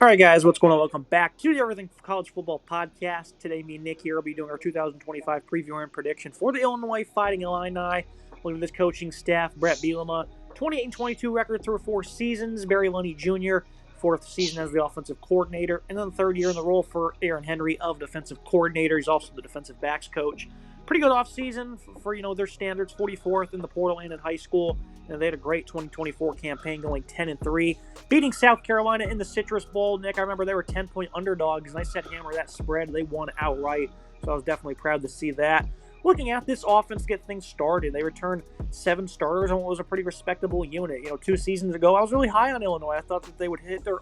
All right, guys, what's going on? Welcome back to the Everything College Football Podcast. Today, me and Nick here will be doing our 2025 preview and prediction for the Illinois Fighting Illini. Looking at this coaching staff, Brett Bielema, 28-22 record through 4 seasons. Barry Lunny Jr., 4th season as the offensive coordinator, and then 3rd year in the role for Aaron Henry of defensive coordinator. He's also the defensive backs coach. Pretty good offseason for their standards, 44th in the Portal and in high school. And they had a great 2024 campaign going 10-3, beating South Carolina in the Citrus Bowl. Nick, I remember they were 10-point underdogs, and I said hammer that spread. They won outright, so I was definitely proud to see that. Looking at this offense get things started, they returned 7 starters on what was a pretty respectable unit. 2 seasons ago, I was really high on Illinois. I thought that they would hit their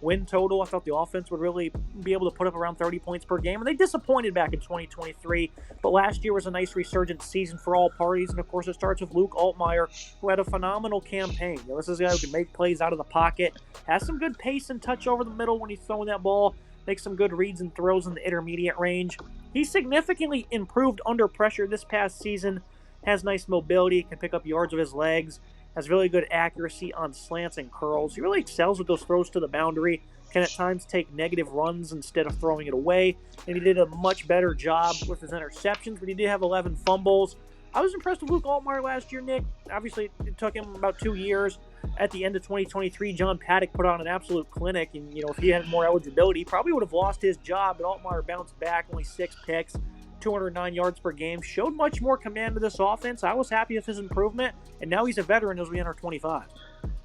win total. I thought the offense would really be able to put up around 30 points per game, and they disappointed back in 2023, but last year was a nice resurgent season for all parties, and of course it starts with Luke Altmaier, who had a phenomenal campaign. This is a guy who can make plays out of the pocket, has some good pace and touch over the middle when he's throwing that ball, makes some good reads and throws in the intermediate range. He significantly improved under pressure this past season, has nice mobility, can pick up yards with his legs, has really good accuracy on slants and curls. He really excels with those throws to the boundary, can at times take negative runs instead of throwing it away, and he did a much better job with his interceptions, but he did have 11 fumbles. I was impressed with Luke Altmaier last year, Nick. Obviously, it took him about 2 years. At the end of 2023, John Paddock put on an absolute clinic, and if he had more eligibility, he probably would have lost his job, but Altmaier bounced back, only 6 picks. 209 yards per game, showed much more command to this offense. I was happy with his improvement, and now he's a veteran as we enter 25.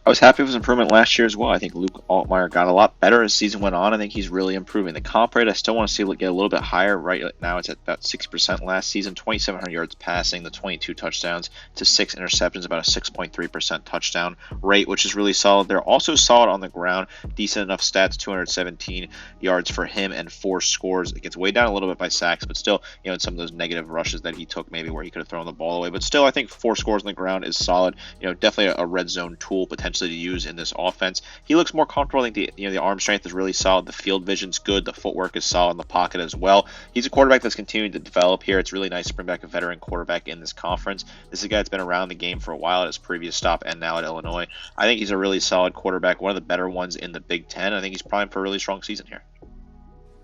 I was happy with his improvement last year as well. I think Luke Altmaier got a lot better as the season went on. I think he's really improving. The comp rate, I still want to see it get a little bit higher. Right now, it's at about 6% last season, 2,700 yards passing, the 22 touchdowns to 6 interceptions, about a 6.3% touchdown rate, which is really solid. They're also solid on the ground, decent enough stats, 217 yards for him and 4 scores. It gets way down a little bit by sacks, but still, in some of those negative rushes that he took, maybe where he could have thrown the ball away. But still, I think 4 scores on the ground is solid. Definitely a red zone tool potentially to use in this offense. He looks more comfortable. I think the arm strength is really solid. The field vision's good. The footwork is solid in the pocket as well. He's a quarterback that's continuing to develop here. It's really nice to bring back a veteran quarterback in this conference. This is a guy that's been around the game for a while at his previous stop and now at Illinois. I think he's a really solid quarterback, one of the better ones in the Big Ten. I think he's primed for a really strong season here.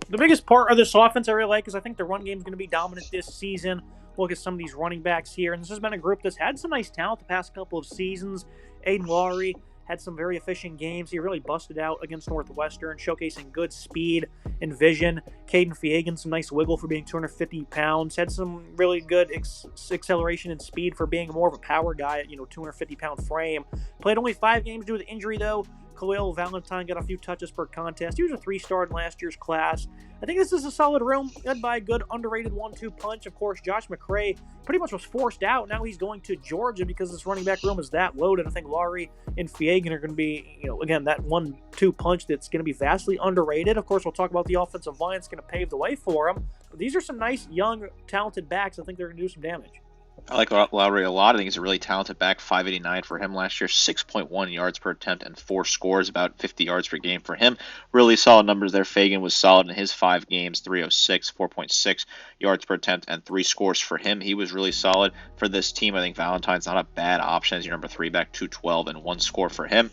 The biggest part of this offense I really like is I think the run game is going to be dominant this season. Look at some of these running backs here, and this has been a group that's had some nice talent the past couple of seasons. Aiden Lowry had some very efficient games. He really busted out against Northwestern, showcasing good speed and vision. Caden Feagin, some nice wiggle for being 250 pounds. Had some really good acceleration and speed for being more of a power guy at 250-pound frame. Played only 5 games due to the injury, though. Khalil Valentine got a few touches per contest. He was a 3-star in last year's class. I think this is a solid room, led by a good underrated 1-2 punch. Of course, Josh McCray pretty much was forced out. Now he's going to Georgia because this running back room is that loaded. I think Lowry and Feagin are going to be, again, that 1-2 punch that's going to be vastly underrated. Of course, we'll talk about the offensive line. It's going to pave the way for them. But these are some nice, young, talented backs. I think they're going to do some damage. I like Lowry a lot. I think he's a really talented back. 589 for him last year, 6.1 yards per attempt and 4 scores, about 50 yards per game for him. Really solid numbers there. Feagin was solid in his 5 games, 306, 4.6 yards per attempt and 3 scores for him. He was really solid for this team. I think Valentine's not a bad option as your number 3 back, 212 and 1 score for him.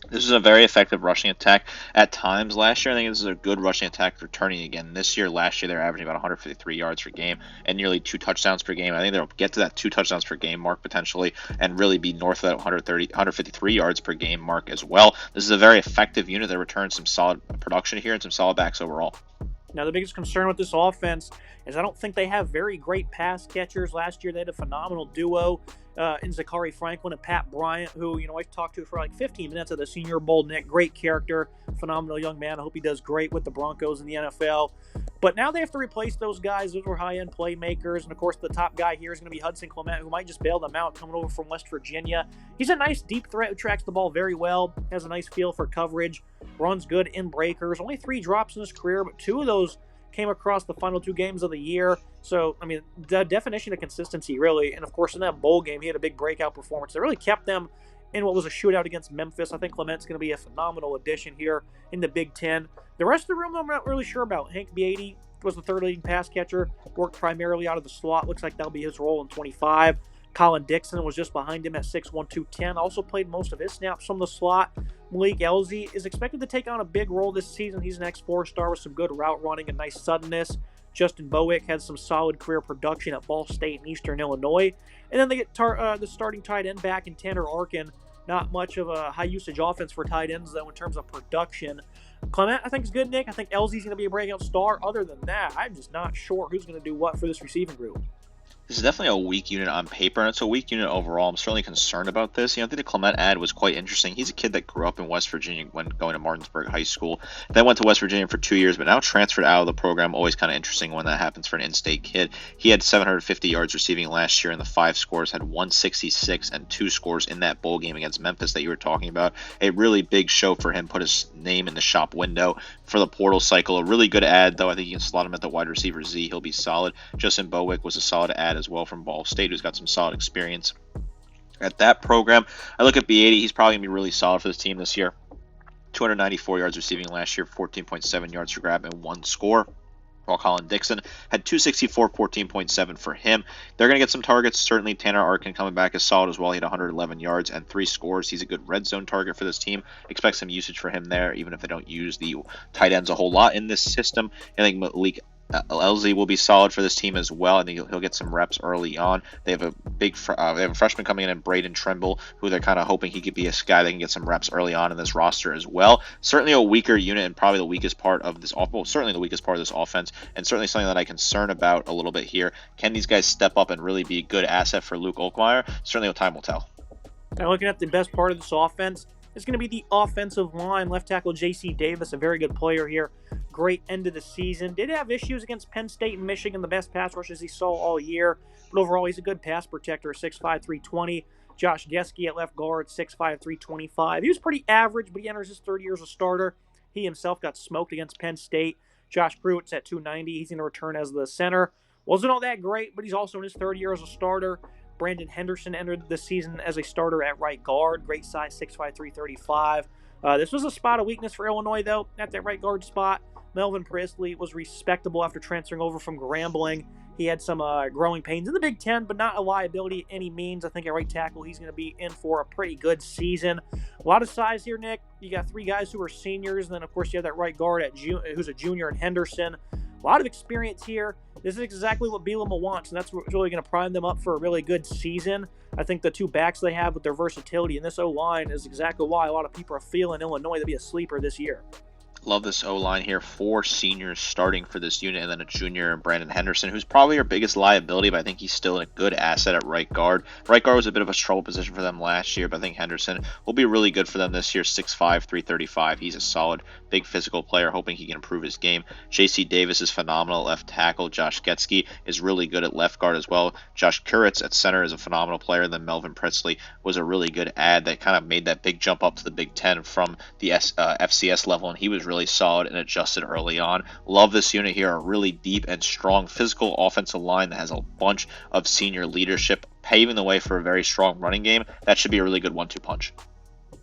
This is a very effective rushing attack at times. Last year, I think this is a good rushing attack returning again. Last year, they're averaging about 153 yards per game and nearly 2 touchdowns per game. I think they'll get to that 2 touchdowns per game mark potentially and really be north of that 153 yards per game mark as well. This is a very effective unit that returns some solid production here and some solid backs overall. Now, the biggest concern with this offense is I don't think they have very great pass catchers. Last year, they had a phenomenal duo in Zachary Franklin and Pat Bryant, who, I talked to for like 15 minutes at the Senior Bowl. Nick, great character, phenomenal young man. I hope he does great with the Broncos in the NFL. But now they have to replace those guys. Those were high-end playmakers. And, of course, the top guy here is going to be Hudson Clement, who might just bail them out coming over from West Virginia. He's a nice deep threat who tracks the ball very well, has a nice feel for coverage, runs good in breakers. Only 3 drops in his career, but 2 of those came across the final 2 games of the year. So, the definition of consistency, really. And, of course, in that bowl game, he had a big breakout performance that really kept them in what was a shootout against Memphis. I think Clement's going to be a phenomenal addition here in the Big Ten. The rest of the room, I'm not really sure about. Hank Beatty was the 3rd leading pass catcher, worked primarily out of the slot. Looks like that'll be his role in 25. Colin Dixon was just behind him at 6'1", 210. Also played most of his snaps from the slot. Malik Elzy is expected to take on a big role this season. He's an ex-4-star with some good route running and nice suddenness. Justin Bowick had some solid career production at Ball State and Eastern Illinois. And then they get the starting tight end back in Tanner Arkin. Not much of a high-usage offense for tight ends, though, in terms of production. Clement, I think, is good, Nick. I think Elzy's going to be a breakout star. Other than that, I'm just not sure who's going to do what for this receiving group. This is definitely a weak unit on paper, and it's a weak unit overall. I'm certainly concerned about this. I think the Clement ad was quite interesting. He's a kid that grew up in West Virginia when going to Martinsburg High School. Then went to West Virginia for 2 years, but now transferred out of the program. Always kind of interesting when that happens for an in-state kid. He had 750 yards receiving last year in the 5 scores, had 166 and 2 scores in that bowl game against Memphis that you were talking about. A really big show for him, put his name in the shop window for the portal cycle. A really good ad, though. I think you can slot him at the wide receiver Z. He'll be solid. Justin Bowick was a solid ad as well from Ball State, who's got some solid experience at that program. I look at B80. He's probably going to be really solid for this team this year. 294 yards receiving last year, 14.7 yards per grab, and 1 score. While Colin Dixon had 264, 14.7 for him. They're going to get some targets. Certainly Tanner Arkin coming back is solid as well. He had 111 yards and 3 scores. He's a good red zone target for this team. Expect some usage for him there, even if they don't use the tight ends a whole lot in this system. I think Malik Elzy will be solid for this team as well. I think he'll get some reps early on. They have a freshman coming in Braden Trimble, who they're kind of hoping he could be a guy that can get some reps early on in this roster as well. Certainly a weaker unit and probably the weakest part of this certainly the weakest part of this offense, and certainly something that I concern about a little bit here. Can these guys step up and really be a good asset for Luke Olkmeyer? Certainly time will tell. Now looking at the best part of this offense, it's going to be the offensive line. Left tackle J.C. Davis, a very good player here. Great end of the season. Did have issues against Penn State and Michigan, the best pass rushes he saw all year. But overall, he's a good pass protector, 6'5", 320. Josh Geske at left guard, 6'5", 325. He was pretty average, but he enters his third year as a starter. He himself got smoked against Penn State. Josh Pruitt's at 290. He's going to return as the center. Wasn't all that great, but he's also in his third year as a starter. Brandon Henderson entered the season as a starter at right guard. Great size, 6'5", 335. This was a spot of weakness for Illinois, though, at that right guard spot. Melvin Priestley was respectable after transferring over from Grambling. He had some growing pains in the Big Ten, but not a liability at any means. I think at right tackle, he's going to be in for a pretty good season. A lot of size here, Nick. You got 3 guys who are seniors, and then, of course, you have that right guard who's a junior in Henderson. A lot of experience here. This is exactly what Bielema wants, and that's what's really going to prime them up for a really good season. I think the 2 backs they have with their versatility and this O-line is exactly why a lot of people are feeling Illinois to be a sleeper this year. Love this O-line here. 4 seniors starting for this unit, and then a junior, Brandon Henderson, who's probably our biggest liability, but I think he's still a good asset at right guard. Right guard was a bit of a trouble position for them last year, but I think Henderson will be really good for them this year. 6'5", 335. He's a solid, big physical player, hoping he can improve his game. J.C. Davis is phenomenal at left tackle. Josh Geske is really good at left guard as well. Josh Kuritz at center is a phenomenal player. Then Melvin Priestley was a really good ad that kind of made that big jump up to the Big Ten from the FCS level, and he was really solid and adjusted early on. Love this unit here. A really deep and strong physical offensive line that has a bunch of senior leadership, paving the way for a very strong running game. That should be a really good 1-2 punch.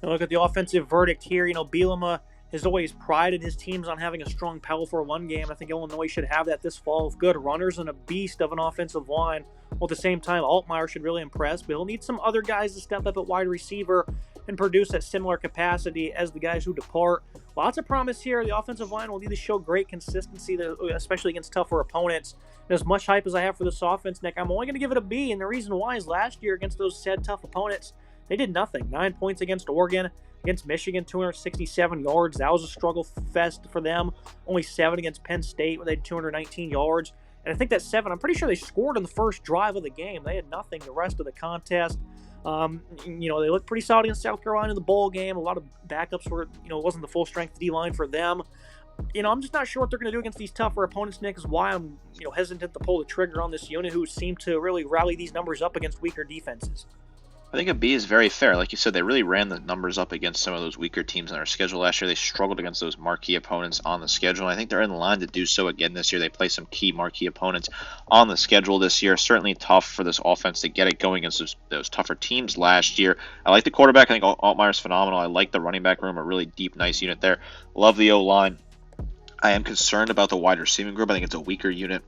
Now look at the offensive verdict here. Bielema has always prided his teams on having a strong power run game. I think Illinois should have that this fall with good runners and a beast of an offensive line. Well, at the same time, Altmaier should really impress, but he'll need some other guys to step up at wide receiver and produce at similar capacity as the guys who depart. Lots of promise here. The offensive line will need to show great consistency, especially against tougher opponents. And as much hype as I have for this offense, Nick, I'm only going to give it a B, and the reason why is last year against those said tough opponents, they did nothing. 9 points against Oregon. Against Michigan, 267 yards. That was a struggle fest for them. Only 7 against Penn State, where they had 219 yards. And I think that 7, I'm pretty sure they scored on the first drive of the game. They had nothing the rest of the contest. They looked pretty solid against South Carolina in the bowl game. A lot of backups were, it wasn't the full strength D-line for them. I'm just not sure what they're going to do against these tougher opponents, Nick, is why I'm, hesitant to pull the trigger on this unit who seem to really rally these numbers up against weaker defenses. I think a B is very fair. Like you said, they really ran the numbers up against some of those weaker teams on our schedule last year. They struggled against those marquee opponents on the schedule. And I think they're in line to do so again this year. They play some key marquee opponents on the schedule this year. Certainly tough for this offense to get it going against those tougher teams last year. I like the quarterback. I think Altmaier's phenomenal. I like the running back room, a really deep, nice unit there. Love the O-line. I am concerned about the wide receiving group. I think it's a weaker unit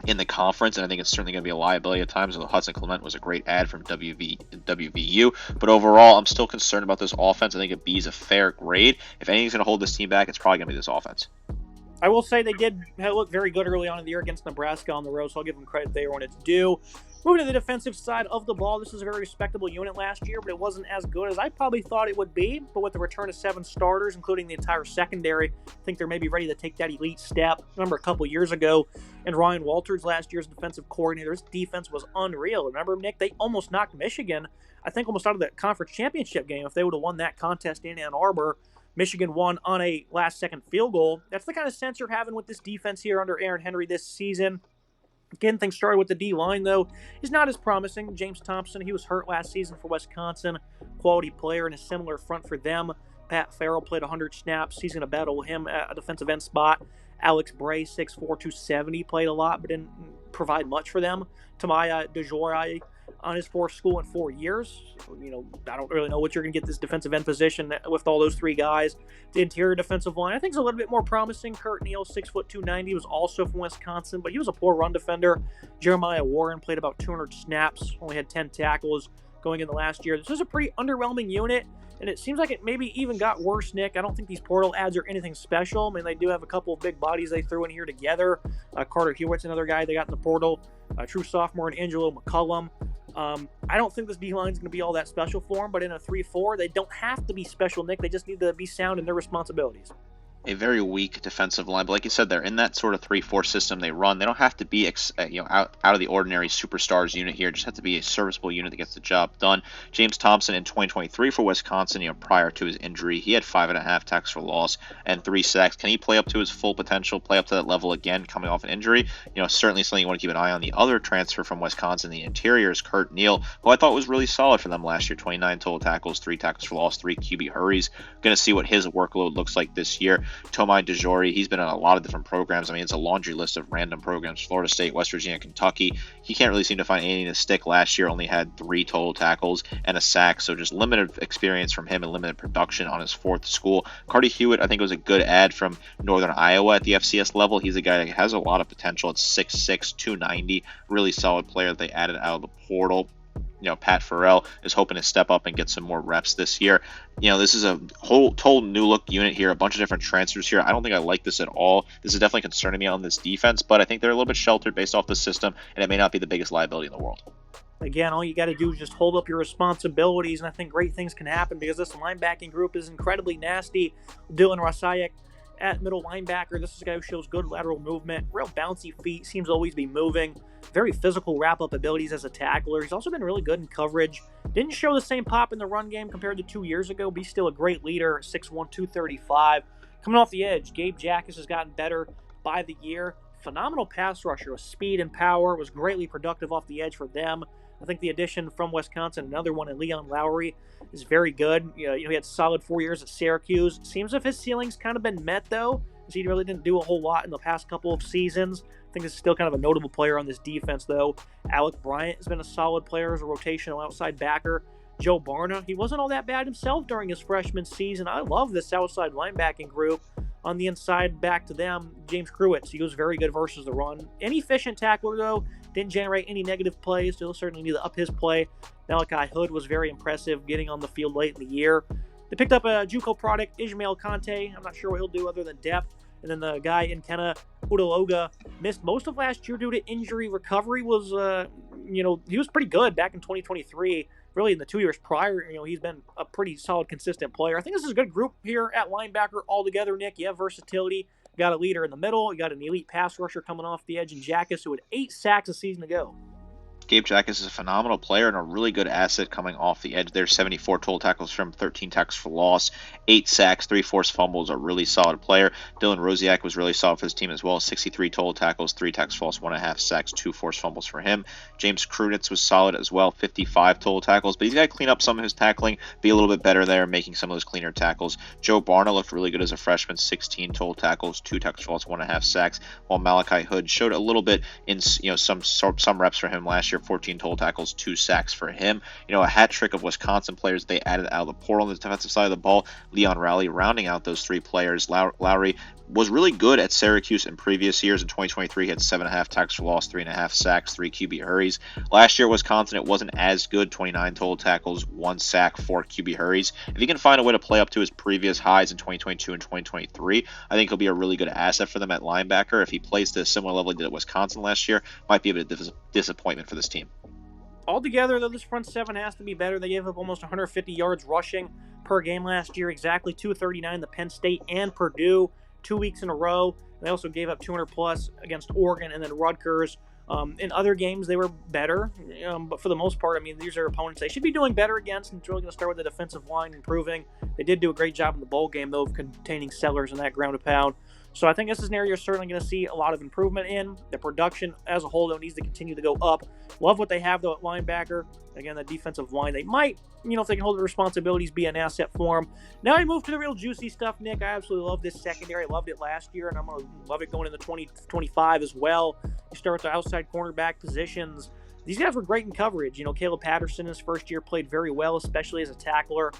in the conference, and I think it's certainly going to be a liability at times. Although Hudson Clement was a great add from WVU, but overall, I'm still concerned about this offense. I think a B is a fair grade. If anything's going to hold this team back, it's probably going to be this offense. I will say they did look very good early on in the year against Nebraska on the road, so I'll give them credit there when it's due. Moving to the defensive side of the ball, this is a very respectable unit last year, but it wasn't as good as I probably thought it would be. But with the return of 7 starters, including the entire secondary, I think they're maybe ready to take that elite step. I remember a couple years ago, and Ryan Walters, last year's defensive coordinator, his defense was unreal. Remember, Nick, they almost knocked Michigan, I think almost out of the conference championship game. If they would have won that contest in Ann Arbor, Michigan won on a last-second field goal. That's the kind of sense you're having with this defense here under Aaron Henry this season. Getting things started with the D-line, though, is not as promising. James Thompson, he was hurt last season for Wisconsin. Quality player in a similar front for them. Pat Farrell played 100 snaps. He's going to battle him at a defensive end spot. Alex Bray, 6'4", 270, played a lot, but didn't provide much for them. Tamaya DeJoria on his fourth school in 4 years. I don't really know what you're going to get this defensive end position with all those 3 guys. The interior defensive line, I think, is a little bit more promising. Kurt Neal, 6', 290, was also from Wisconsin, but he was a poor run defender. Jeremiah Warren played about 200 snaps, only had 10 tackles going in the last year. This is a pretty underwhelming unit, and it seems like it maybe even got worse, Nick. I don't think these portal adds are anything special. I mean, they do have a couple of big bodies they threw in here together. Carter Hewitt's another guy they got in the portal. True sophomore and Angelo McCullum. I don't think this D-line is going to be all that special for them, but in a 3-4, they don't have to be special, Nick. They just need to be sound in their responsibilities. A very weak defensive line, but like you said, they're in that sort of 3-4 system they run. They don't have to be out of the ordinary superstars unit here. Just have to be a serviceable unit that gets the job done. James Thompson in 2023 for Wisconsin, prior to his injury, he had 5.5 tackles for loss and 3 sacks. Can he play up to his full potential, play up to that level again coming off an injury? Certainly something you want to keep an eye on. The other transfer from Wisconsin, the interior, is Kurt Neal, who I thought was really solid for them last year. 29 total tackles, 3 tackles for loss, 3 QB hurries. Going to see what his workload looks like this year. Tomai DeJoria, he's been in a lot of different programs. I mean, it's a laundry list of random programs: Florida State, West Virginia, Kentucky. He can't really seem to find anything to stick. Last year only had 3 total tackles and a sack, so just limited experience from him and limited production on his 4th school. Carter Hewitt, I think, was a good add from Northern Iowa at the FCS level. He's a guy that has a lot of potential at 6'6", 290. Really solid player that they added out of the portal. Pat Farrell is hoping to step up and get some more reps this year. This is a total new look unit here, a bunch of different transfers here. I don't think I like this at all. This is definitely concerning me on this defense, but I think they're a little bit sheltered based off the system, and it may not be the biggest liability in the world. Again, all you got to do is just hold up your responsibilities, and I think great things can happen because this linebacking group is incredibly nasty. Dylan Rosayek at middle linebacker. This is a guy who shows good lateral movement, real bouncy feet, seems to always be moving. Very physical wrap-up abilities as a tackler. He's also been really good in coverage. Didn't show the same pop in the run game compared to 2 years ago, but he's still a great leader, 6'1", 235. Coming off the edge, Gabe Jackas has gotten better by the year. Phenomenal pass rusher with speed and power. Was greatly productive off the edge for them. I think the addition from Wisconsin, another one in Leon Lowry, is very good. He had solid 4 years at Syracuse. Seems as if his ceiling's kind of been met, though, because he really didn't do a whole lot in the past couple of seasons. I think this is still kind of a notable player on this defense, though. Alec Bryant has been a solid player as a rotational outside backer. Joe Barna, he wasn't all that bad himself during his freshman season. I love this outside linebacking group. On the inside, back to them, James Kruitz. He was very good versus the run. An efficient tackler, though. Didn't generate any negative plays. He'll certainly need to up his play. Malachi Hood was very impressive getting on the field late in the year. They picked up a JUCO product, Ishmael Conte. I'm not sure what he'll do other than depth. And then the guy in Kenna Udaloga missed most of last year due to injury. Recovery was, he was pretty good back in 2023. Really, in the 2 years prior, he's been a pretty solid, consistent player. I think this is a good group here at linebacker altogether, Nick. You have versatility. You got a leader in the middle. You got an elite pass rusher coming off the edge in Jackas, who had 8 sacks a season ago. Gabe Jackas is a phenomenal player and a really good asset coming off the edge there. 74 total tackles from 13 tackles for loss, 8 sacks, 3 forced fumbles. A really solid player. Dylan Rosiak was really solid for his team as well. 63 total tackles, 3 tackles for loss, 1.5 sacks, 2 forced fumbles for him. James Krunitz was solid as well, 55 total tackles, but he's got to clean up some of his tackling, be a little bit better there, making some of those cleaner tackles. Joe Barna looked really good as a freshman, 16 total tackles, 2 tackles for loss, 1.5 sacks, while Malachi Hood showed a little bit in some reps for him last year. year, 14 total tackles, 2 sacks for him. A hat trick of Wisconsin players they added out of the portal on the defensive side of the ball. Leon Rowley rounding out those 3 players. Lowry was really good at Syracuse in previous years. In 2023, he had 7.5 tackles for loss, 3.5 sacks, 3 QB hurries. Last year, Wisconsin, it wasn't as good. 29 total tackles, 1 sack, 4 QB hurries. If he can find a way to play up to his previous highs in 2022 and 2023, I think he'll be a really good asset for them at linebacker. If he plays to a similar level he did at Wisconsin last year, might be a bit of a disappointment for this team. Altogether, though, this front seven has to be better. They gave up almost 150 yards rushing per game last year, exactly 239 to Penn State and Purdue 2 weeks in a row. They also gave up 200 plus against Oregon and then Rutgers. In other games, they were better, but for the most part, these are opponents they should be doing better against, and it's really going to start with the defensive line improving. They did do a great job in the bowl game, though, of containing Sellers in that ground and pound. So I think this is an area you're certainly going to see a lot of improvement in. The production as a whole, though, needs to continue to go up. Love what they have, though, at linebacker. Again, the defensive line, they might, if they can hold the responsibilities, be an asset for them. Now I move to the real juicy stuff, Nick. I absolutely love this secondary. I loved it last year, and I'm going to love it going into 2025 as well. You start with the outside cornerback positions. These guys were great in coverage. Caleb Patterson, his first year, played very well, especially as a tackler.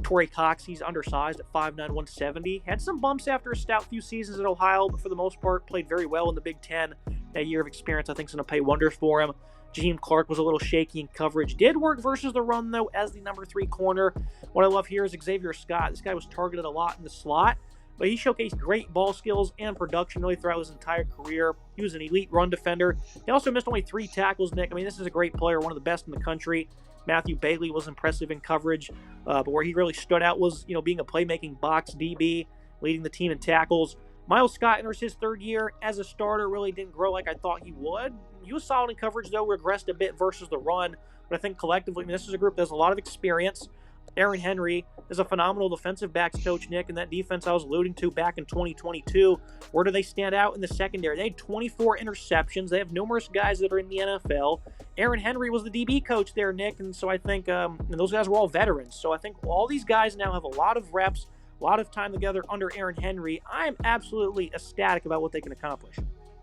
Torrey Cox, he's undersized at 5'9", 170. Had some bumps after a stout few seasons at Ohio, but for the most part, played very well in the Big Ten. That year of experience, I think, is going to pay wonders for him. Jaheim Clark was a little shaky in coverage. Did work versus the run, though, as the number 3 corner. What I love here is Xavier Scott. This guy was targeted a lot in the slot, but he showcased great ball skills and production really throughout his entire career. He was an elite run defender. He also missed only 3 tackles, Nick. This is a great player, one of the best in the country. Matthew Bailey was impressive in coverage, but where he really stood out was, being a playmaking box DB, leading the team in tackles. Miles Scott enters his 3rd year as a starter, really didn't grow like I thought he would. He was solid in coverage, though, regressed a bit versus the run, but I think collectively, this is a group that has a lot of experience. Aaron Henry is a phenomenal defensive backs coach, Nick, and that defense I was alluding to back in 2022. Where do they stand out in the secondary? They had 24 interceptions. They have numerous guys that are in the NFL. Aaron Henry was the DB coach there, Nick, and so I think and those guys were all veterans. So I think all these guys now have a lot of reps, a lot of time together under Aaron Henry. I am absolutely ecstatic about what they can accomplish.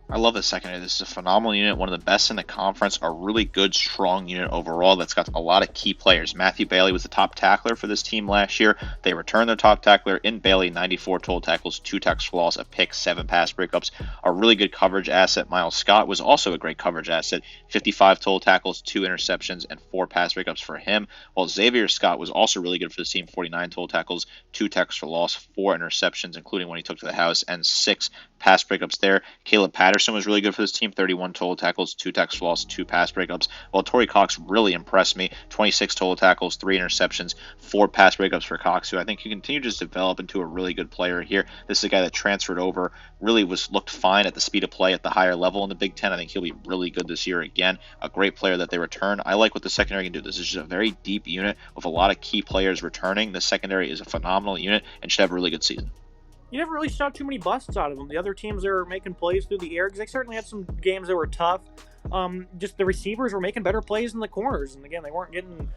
I love the secondary. This is a phenomenal unit, one of the best in the conference, a really good, strong unit overall that's got a lot of key players. Matthew Bailey was the top tackler for this team last year. They returned their top tackler in Bailey, 94 total tackles, 2 tackles for loss, a pick, 7 pass breakups, a really good coverage asset. Miles Scott was also a great coverage asset, 55 total tackles, 2 interceptions, and 4 pass breakups for him, while Xavier Scott was also really good for this team, 49 total tackles, 2 tackles for loss, 4 interceptions, including when he took to the house, and 6 pass breakups there. Caleb Patterson was really good for this team, 31 total tackles, 2 tackles for loss, 2 pass breakups, while Torrey Cox really impressed me, 26 total tackles, 3 interceptions, 4 pass breakups for Cox, who I think he continued to just develop into a really good player here. This is a guy that transferred over, really looked fine at the speed of play at the higher level in the Big Ten. I think he'll be really good this year again. A great player that they return. I like what the secondary can do. This is just a very deep unit with a lot of key players returning. The secondary is a phenomenal unit and should have a really good season. You never really saw too many busts out of them. The other teams are making plays through the air because they certainly had some games that were tough. Just the receivers were making better plays in the corners. And again, they weren't getting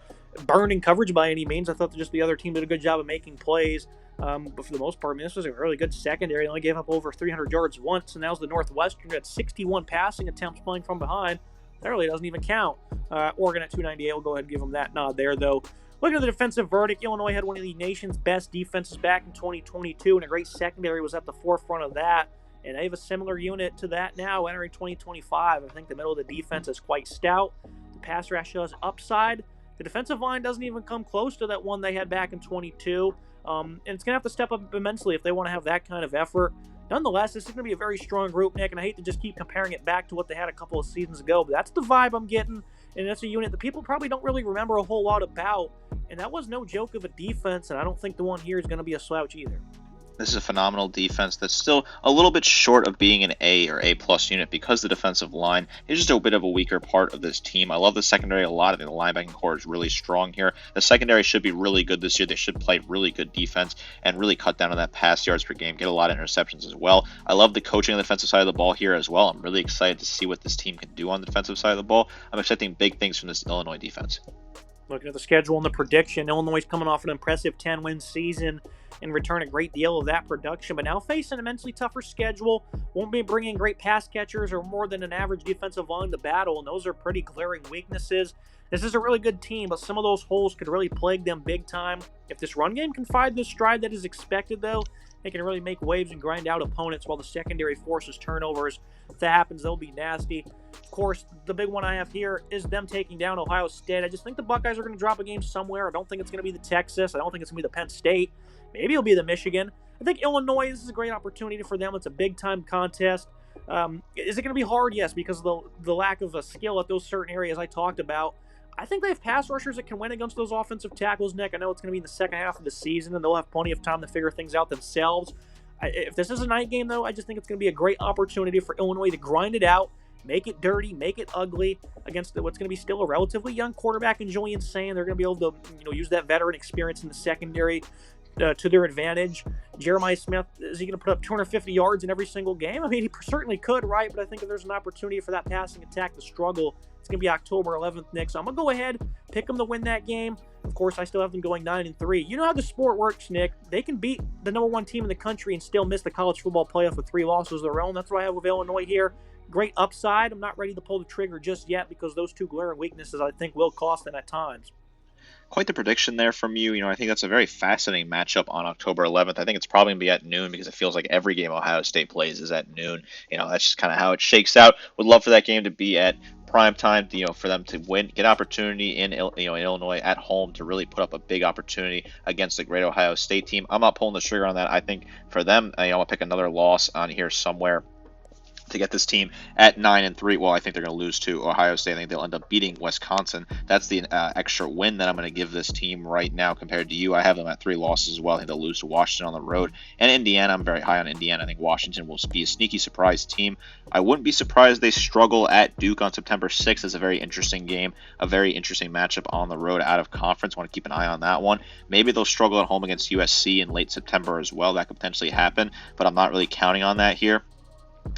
burned in coverage by any means. I thought that just the other team did a good job of making plays. But for the most part, this was a really good secondary. They only gave up over 300 yards once, and that was the Northwestern, who had 61 passing attempts playing from behind. That really doesn't even count. Oregon at 298, we'll go ahead and give them that nod there, though. Looking at the defensive verdict, Illinois had one of the nation's best defenses back in 2022, and a great secondary was at the forefront of that. And they have a similar unit to that now entering 2025. I think the middle of the defense is quite stout. The pass rush has upside. The defensive line doesn't even come close to that one they had back in 22. And it's going to have to step up immensely if they want to have that kind of effort. Nonetheless, this is going to be a very strong group, Nick, and I hate to just keep comparing it back to what they had a couple of seasons ago, but that's the vibe I'm getting, and that's a unit that people probably don't really remember a whole lot about, and that was no joke of a defense, and I don't think the one here is going to be a slouch either. This is a phenomenal defense that's still a little bit short of being an A or A-plus unit because the defensive line is just a bit of a weaker part of this team. I love the secondary a lot. I think the linebacking core is really strong here. The secondary should be really good this year. They should play really good defense and really cut down on that pass yards per game, get a lot of interceptions as well. I love the coaching on the defensive side of the ball here as well. I'm really excited to see what this team can do on the defensive side of the ball. I'm expecting big things from this Illinois defense. Looking at the schedule and the prediction, Illinois is coming off an impressive 10-win season and return a great deal of that production, but now face an immensely tougher schedule. Won't be bringing great pass catchers or more than an average defensive line to battle, and those are pretty glaring weaknesses. This is a really good team, but some of those holes could really plague them big time. If this run game can find the stride that is expected, though, they can really make waves and grind out opponents while the secondary forces turnovers. If that happens, they'll be nasty. Of course, the big one I have here is them taking down Ohio State. I just think the Buckeyes are going to drop a game somewhere. I don't think it's going to be the Texas. I don't think it's going to be the Penn State. Maybe it'll be the Michigan. I think Illinois, this is a great opportunity for them. It's a big-time contest. Is it going to be hard? Yes, because of the lack of a skill at those certain areas I talked about. I think they have pass rushers that can win against those offensive tackles, Nick. I know it's going to be in the second half of the season, and they'll have plenty of time to figure things out themselves. If this is a night game, though, I just think it's going to be a great opportunity for Illinois to grind it out, make it dirty, make it ugly against what's going to be still a relatively young quarterback in Julian Sain. They're going to be able to use that veteran experience in the secondary to their advantage. Jeremiah Smith, is he going to put up 250 yards in every single game? I mean, he certainly could, right? But I think if there's an opportunity for that passing attack to struggle, it's going to be October 11th, Nick. So I'm going to go ahead, pick them to win that game. Of course, I still have them going 9-3. You know how the sport works, Nick. They can beat the number one team in the country and still miss the college football playoff with 3 losses of their own. That's what I have with Illinois here. Great upside. I'm not ready to pull the trigger just yet because those two glaring weaknesses I think will cost them at times. Quite the prediction there from you. I think that's a very fascinating matchup on October 11th. I think it's probably going to be at noon because it feels like every game Ohio State plays is at noon. That's just kind of how it shakes out. Would love for that game to be at prime time, for them to win, get opportunity in Illinois at home to really put up a big opportunity against the great Ohio State team. I'm not pulling the trigger on that. I think for them, I'll pick another loss on here somewhere to get this team at 9-3. Well, I think they're going to lose to Ohio State. I think they'll end up beating Wisconsin. That's the extra win that I'm going to give this team right now compared to you. I have them at 3 losses as well. I think they'll lose to Washington on the road. And Indiana, I'm very high on Indiana. I think Washington will be a sneaky surprise team. I wouldn't be surprised they struggle at Duke on September 6th. It's a very interesting game, a very interesting matchup on the road out of conference. Want to keep an eye on that one. Maybe they'll struggle at home against USC in late September as well. That could potentially happen, but I'm not really counting on that here.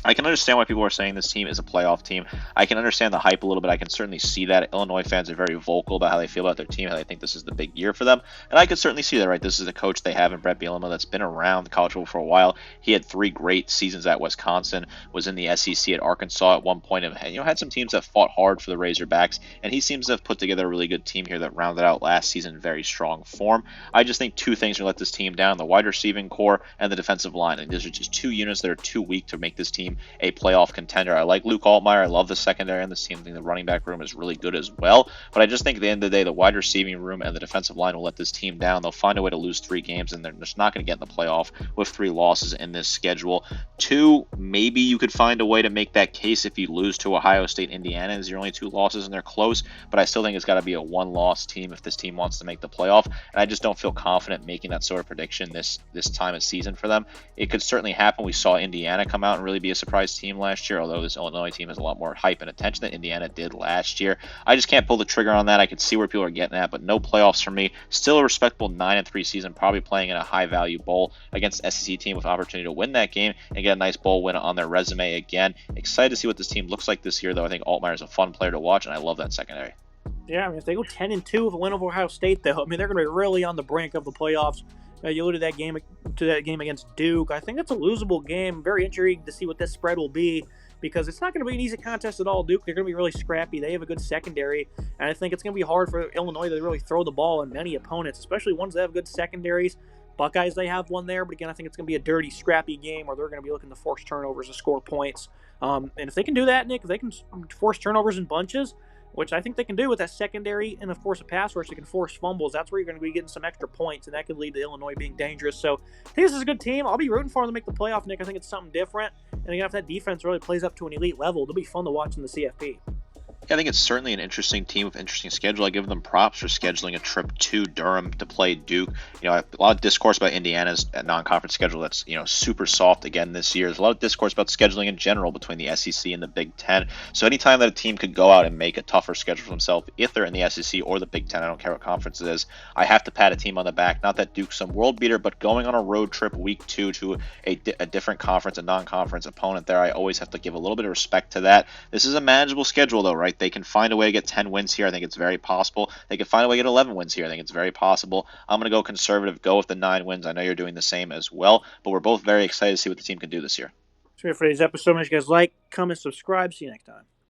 I can understand why people are saying this team is a playoff team. I can understand the hype a little bit. I can certainly see that. Illinois fans are very vocal about how they feel about their team, how they think this is the big year for them. And I could certainly see that, right? This is a coach they have in Brett Bielema that's been around college football for a while. He had 3 great seasons at Wisconsin, was in the SEC at Arkansas at one point, and had some teams that fought hard for the Razorbacks. And he seems to have put together a really good team here that rounded out last season in very strong form. I just think 2 things are let this team down: the wide receiving core and the defensive line. And these are just 2 units that are too weak to make this team a playoff contender. I like Luke Altmaier. I love the secondary on this team. I think the running back room is really good as well. But I just think at the end of the day, the wide receiving room and the defensive line will let this team down. They'll find a way to lose 3 games, and they're just not going to get in the playoff with 3 losses in this schedule. 2, maybe you could find a way to make that case if you lose to Ohio State, Indiana, as your only 2 losses and they're close. But I still think it's got to be a 1-loss team if this team wants to make the playoff. And I just don't feel confident making that sort of prediction this time of season for them. It could certainly happen. We saw Indiana come out and really be a surprise team last year, although this Illinois team has a lot more hype and attention than Indiana did last year. I just can't pull the trigger on that. I can see where people are getting at, but no playoffs for me. Still a respectable 9-3 season, probably playing in a high-value bowl against an SEC team with opportunity to win that game and get a nice bowl win on their resume again. Excited to see what this team looks like this year, though. I think Altmaier is a fun player to watch, and I love that secondary. Yeah, if they go 10-2 with a win over Ohio State, though, they're going to be really on the brink of the playoffs. You alluded to that game against Duke. I think it's a losable game. Very intrigued to see what this spread will be, because it's not going to be an easy contest at all. Duke, they're going to be really scrappy. They have a good secondary, and I think it's going to be hard for Illinois to really throw the ball on many opponents, especially ones that have good secondaries. Buckeyes, they have one there, but again, I think it's going to be a dirty, scrappy game where they're going to be looking to force turnovers to score points. And if they can do that, Nick, if they can force turnovers in bunches, which I think they can do with that secondary, and of course a pass rush that can force fumbles, that's where you're going to be getting some extra points, and that could lead to Illinois being dangerous. So I think this is a good team. I'll be rooting for them to make the playoff, Nick. I think it's something different, and again, if that defense really plays up to an elite level, it'll be fun to watch in the CFP. I think it's certainly an interesting team with interesting schedule. I give them props for scheduling a trip to Durham to play Duke. A lot of discourse about Indiana's non-conference schedule that's super soft again this year. There's a lot of discourse about scheduling in general between the SEC and the Big Ten. So anytime that a team could go out and make a tougher schedule for themselves, if they're in the SEC or the Big Ten, I don't care what conference it is, I have to pat a team on the back. Not that Duke's some world beater, but going on a road trip week 2 to a different conference, a non-conference opponent there, I always have to give a little bit of respect to that. This is a manageable schedule though, right? If they can find a way to get 10 wins here, I think it's very possible. They can find a way to get 11 wins here. I think it's very possible. I'm going to go conservative, go with the 9 wins. I know you're doing the same as well, but we're both very excited to see what the team can do this year. So for today's episode, make sure you guys like, comment, subscribe. See you next time.